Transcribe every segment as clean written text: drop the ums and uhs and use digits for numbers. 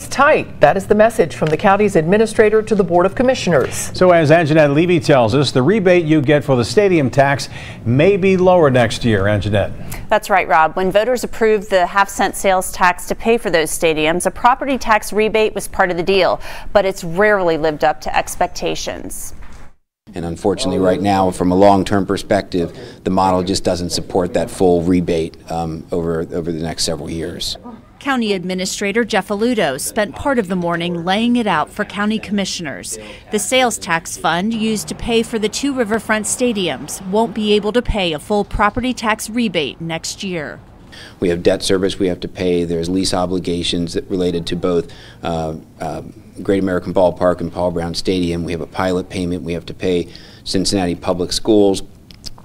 Tight. That is the message from the county's administrator to the Board of Commissioners. So as Anjanette Levy tells us, the rebate you get for the stadium tax may be lower next year. Anjanette. That's right, Rob. When voters approved the half-cent sales tax to pay for those stadiums, a property tax rebate was part of the deal, but it's rarely lived up to expectations. And unfortunately, right now, from a long-term perspective, the model just doesn't support that full rebate over the next several years. County Administrator Jeff Aluotto spent part of the morning laying it out for county commissioners. The sales tax fund used to pay for the 2 riverfront stadiums won't be able to pay a full property tax rebate next year. We have debt service we have to pay. There's lease obligations that related to both Great American Ballpark and Paul Brown Stadium. We have a pilot payment we have to pay Cincinnati Public Schools.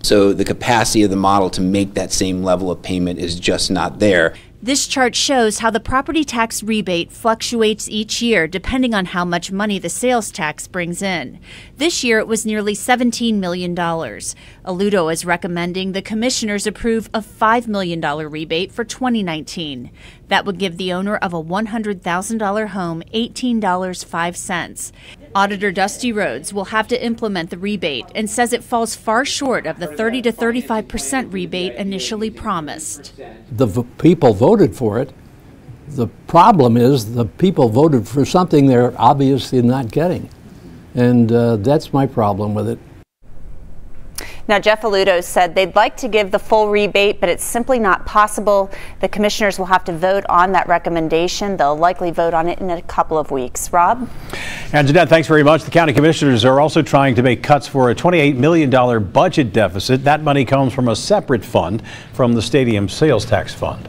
So the capacity of the model to make that same level of payment is just not there. This chart shows how the property tax rebate fluctuates each year depending on how much money the sales tax brings in. This year it was nearly $17 million. Aluotto is recommending the commissioners approve a $5 million rebate for 2019. That would give the owner of a $100,000 home $18.05. Auditor Dusty Rhodes will have to implement the rebate and says it falls far short of the 30 to 35% rebate initially promised. The people voted for it. The problem is the people voted for something they're obviously not getting. And that's my problem with it. Now, Jeff Aluotto said they'd like to give the full rebate, but it's simply not possible. The commissioners will have to vote on that recommendation. They'll likely vote on it in a couple of weeks. Rob? And Jeanette, thanks very much. The county commissioners are also trying to make cuts for a $28 million budget deficit. That money comes from a separate fund from the stadium sales tax fund.